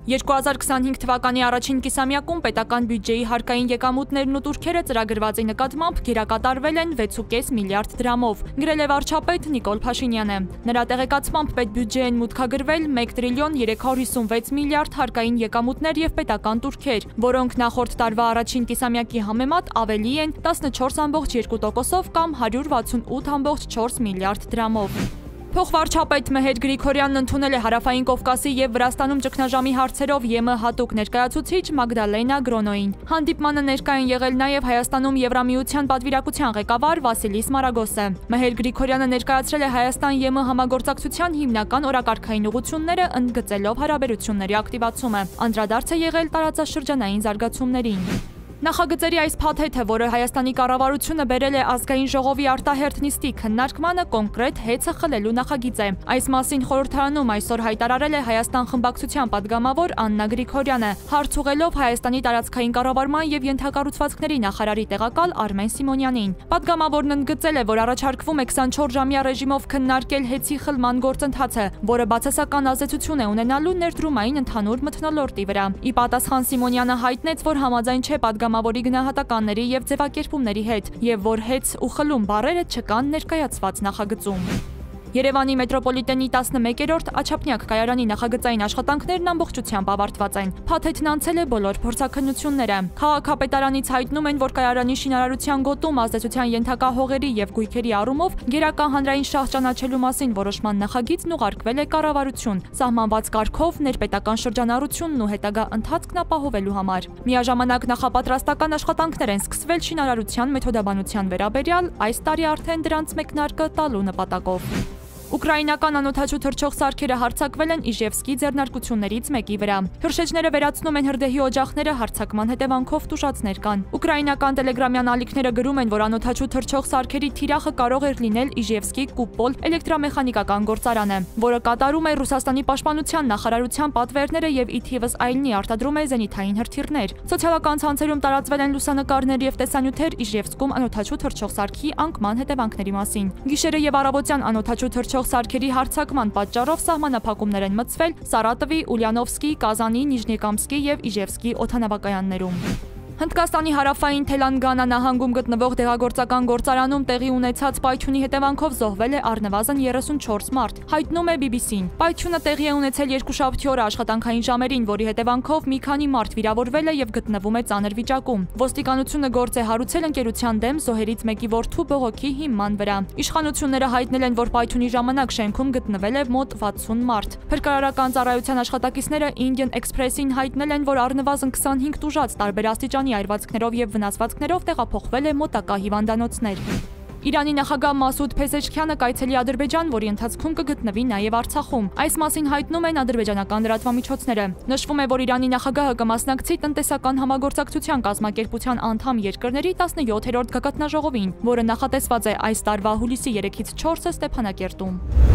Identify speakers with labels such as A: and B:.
A: 2025 թվականի առաջին կիսամյակում պետական բյուջեի հարկային եկամուտներն ու տուրքերը ծրագրվածի նկատմամբ գերակատարվել են 6.5 միլիարդ դրամով, գրել է վարչապետ Նիկոլ Փաշինյանը։ Նրա տեղեկացմամբ պետբյուջեեն մուտքագրվել 1 տրիլիոն 356 միլիարդ հարկային եկամուտներ եւ պետական տուրքեր, որոնք նախորդ տարվա առաջին կիսամյակի համեմատ ավելի են 14.2%-ով կամ 168.4 միլիարդ դրամով։ Փոխվարչապետ Մեհեր Գրիգորյանն ընդունել է Հարավային Կովկասի եւ Վրաստանում ճգնաժամի հարցերով ԵՄ հատուկ ներկայացուցիչ Մագդալենա Գրոնոին։ Հանդիպմանը ներկա են եղել նաեւ Հայաստանում Եվրամիության պատվիրակության ղեկավար Վասիլիս Մարագոսը։ Մեհեր Գրիգորյանը ներկայացրել է Հայաստան-ԵՄ համագործակցության հիմնական օրակարգային ուղղությունները, ընդգծելով հարաբերությունների ակտիվացումը։ Անդրադարձ է եղել տարածաշրջանային զարգացումներին։ Նախագծերի այս փաթեթը, որը Հայաստանի կառավարությունը բերել է ազգային ժողովի արտահերթ նիստի քննարկմանը, կոնկրետ հեծը խլելու նախագիծ է։ Այս մասին խորհրդարանում այսօր հայտարարել է Հայաստան խմբակցության падգամավոր Աննա Գրիգորյանը, հարց ուղղելով Հայաստանի տարածքային կառավարման եւ ենթակառուցվածքների նախարարի տեղակալ Արմեն Սիմոնյանին։ Падգամավորն ընդգծել է, որ առաջարկվում է 24-ժամյա ռեժիմով քննարկել հեծի խլման գործընթացը, որը բացասական ազդեցություն է ունենալու ներդրումային ընդհանուր մթնոլորտի վրա։ Ի պատասխան Սիմոնյանը հայտնեց, որ համաձայն չէ падգամավորի գնահատականների եւ ձևակերպումների հետ, եւ որ հեծ ու խլում բառերը չկան ներկայացված նախագծում։ Երևանի մետրոպոլիտենի 11-րդ Աչափնյակ կայարանի նախագծային աշխատանքներն ամբողջությամբ ավարտված են։ Փաթեթն անցել է բոլոր փորձաքննությունները։ Քաղաքապետարանից հայտնում են, որ կայարանի շինարարության գոտում ազդեցության ենթակա հողերի եւ գույքերի առումով գերակա հանրային շահ ճանաչելու մասին որոշման նախագիծն ուղարկվել է կառավարություն, սահմանված կարգով ներպետական շրջանառությունն ու հետագա ընթացքն ապահովելու համար։ Միաժամանակ նախապատրաստական աշխատանքներ են սկսվել շինարարության մեթոդաբանության վերաբերյալ, այս տարի արդեն դրանց մեկնարկը տալու նպատակով։ Ուկրաինական անօդաչու թռչող սարքերը հարձակվել են Իժևսկի ձեռնարկություններից մեկի վրա։ Հրշեջները վերացնում են հրդեհի օջախները, հարձակման հետևանքով տուժածներ կան։ Ուկրաինական տելեգրամյան ալիքները գրում են, որ անօդաչու թռչող սարքերի թիրախը կարող էր լինել Իժևսկի Կուպոլ էլեկտրամեխանիկական գործարանը, որը կատարում է Ռուսաստանի պաշտպանության նախարարության պատվերները եւ ի թիվս այլնի արտադրում է զենիթային հրթիռներ։ Սոցիալական ցանցերում տարածվել են լուսանկարներ եւ տեսանյութեր Իժևսկում անօդաչու թռչող սարքի անկման հետևանքների մասին։ Գիշերը եւ առավոտյան անօդաչու թռչող սարքերի հարձակման պատճառով սահմանափակումներ են մտցվել Սարատովի, Ուլյանովսկի, Կազանի, Նիժնեկամսկի եւ Իժևսկի օդանավակայաններում։ Հնդկաստանի հարավային Թելանգանա նահանգում գտնվող դեղագործական գործարանում տեղի ունեցած պայթյունի հետևանքով զոհվել է առնվազն 34 մարդ, հայտնում է BBC-ն։ Պայթյունը տեղի է ունեցել երկուշաբթի օրը աշխատանքային ժամերին, որի հետևանքով մի քանի մարդ վիրավորվել է եւ գտնվում է ծանր վիճակում։ Ոստիկանությունը գործ է հարուցել ընկերության դեմ զոհերից մեկի որդու բողոքի հիման վրա։ Իշխանությունները հայտնել են, որ պայթյունի ժամանակ շենքում գտնվել է մոտ 60 մարդ։ Փրկարարական ծառայության աշխատակիցները Indian Express-ին հայտնել են, որ առնվազն 25 տուժած տարբեր աստիճանի այրվածքներով եւ վնասվածքներով տեղափոխվել է մոտակա հիվանդանոցներ։ Իրանի նախագահ Մասուդ Փեզեշքյանը կայցելի Ադրբեջան, որի ընթացքում կգտնվի նաև Արցախում։ Այս մասին հայտնում են ադրբեջանական լրատվամիջոցները։ Նշվում է, որ Իրանի նախագահը կմասնակցի տնտեսական համագործակցության կազմակերպության անդամ երկրների 17-րդ գագաթնաժողովին, որը նախատեսված է այս տարվա հուլիսի 3-ից 4-ը Ստեփանակերտում։